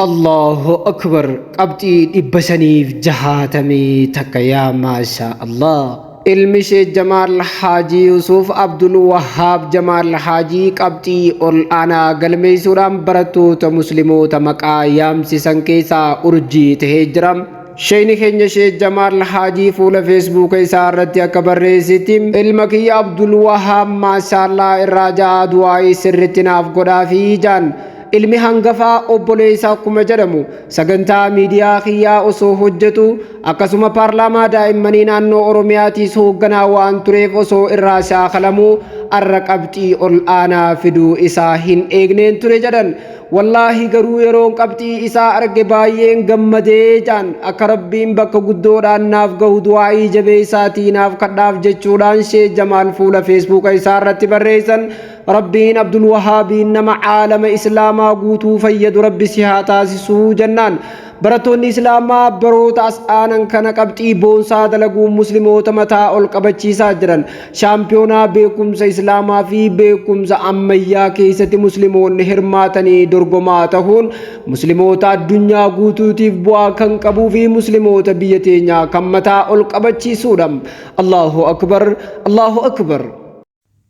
الله أكبر قبطي إبسنيف جهاتمي تكيا ما شاء الله المشي جمال حاجي يوسف عبد الوهاب جمال حاجي قبطي أنا قلمي سورام برتو تمسلمو تمكا يامسي سنكيسا أرجي تهجرم شيني خيني شيخ جمال حاجي فول فيسبوك إسارت يا كبر سيتم المكي عبد الوهاب ما شاء الله الراجع دعائي سرتنا في في جان ilmi hangafaa obboleessaa akkuma jedhamu sagantaa miidiyaa kiyyaa osoo hojjetu akkasuma paarlaamaa daa'immanii naannoo Oromiyaatiis hoogganaa waan tureef osoo irraa shaakalamuu arra qabxii ol aanaa fiduu isaa hin eegneen ture jedhan wallaahi garuu yeroon qabxii isaa arge baay'een gammadee jaan akka rabbiin bakka guddoodhaan naaf gahu du'aa'ii jabeessaatii naaf kadhaaf jechuudhaan Sheekh Jamaal fuula feesbuuka isaa irratti barreessan ربين عبد الوهاب نما عالم إسلاما قوتو فيد ربي سيهاتا سيسو جنان براتون إسلاما بروت أسآنن كان قبطي بونسا دلقو مسلمو تمتا القبچي ساجرن شامپيونا بيكم سا إسلاما في بيكم سا أميا كيست مسلمون هرماتني درگماتهون مسلمو تا الدنيا قوتو تيف بوا كان قبو في مسلمو تبيتينيا كمتا القبچي سودم الله أكبر الله أكبر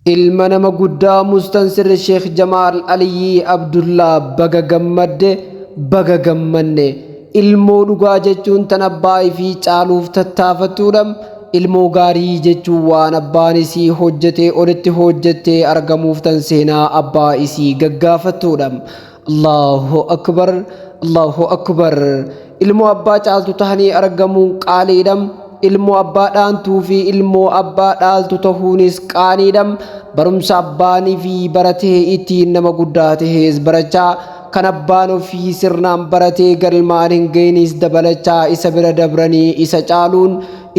ilma nama guddaa mustansir Sheekh Jamaal Aliyyi Abdullah baga gammadde baga gammanne ilmoo dhugaa jechuun tan abbaa fi caaluuf tattaafattuudhaan ilmoo gaarii jechuun waan abbaan isii hojjetee olitti hojjettee argamuuf tan seenaa abbaa isii gaggaafattuudhaan Allahu akbar Allahu akbar ilmoo abbaa caaltu tahanii argamuun qaaliidhaan ilmoo abbaadhaan tuufi ilmoo abbaadhaan tuutahuunis qaaniidham barumsa abbaanii fi baratee ittiin nama guddaa tahees barachaa kan abbaan ofii sirnaan baratee galmaan hin geenis dabalachaa isa bira dabranii isa caaluun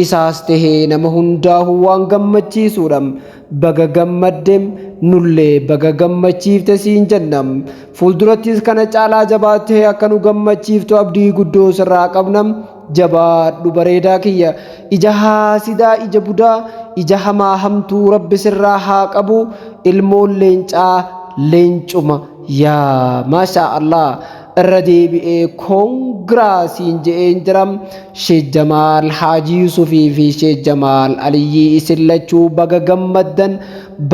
isaas tahee nama hundaahu waan gammachiisuudham baga gammaddem nullee baga gammachiifte siin jennam fuuldurattis kana caalaa jabaattee akka nu gammachiiftu abdii guddoo sirraa qabnam jabaadhu bareedaa kiyya ija haasidaa ija budaa ija hamaa hamtuu rabbi sirraa haa qabu ilmoon leencaa leencuma yaa maashaa Allah irra deebi'ee koongiraasiin je'een jiram Sheekh Jamaal Haaji Yuusufii fi Sheekh Jamaal Aliyyi isin lachuu baga gammaddan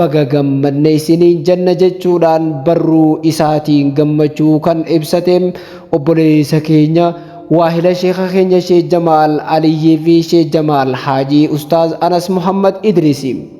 baga gammanne isiniin janna jechuudhaan barruu isaatiin gammachuu kan ibsateem obboleessa keenya واهلا شيخ خينيا شيخ جمال علي في شيخ جمال حاجي أستاذ أنس محمد إدريسي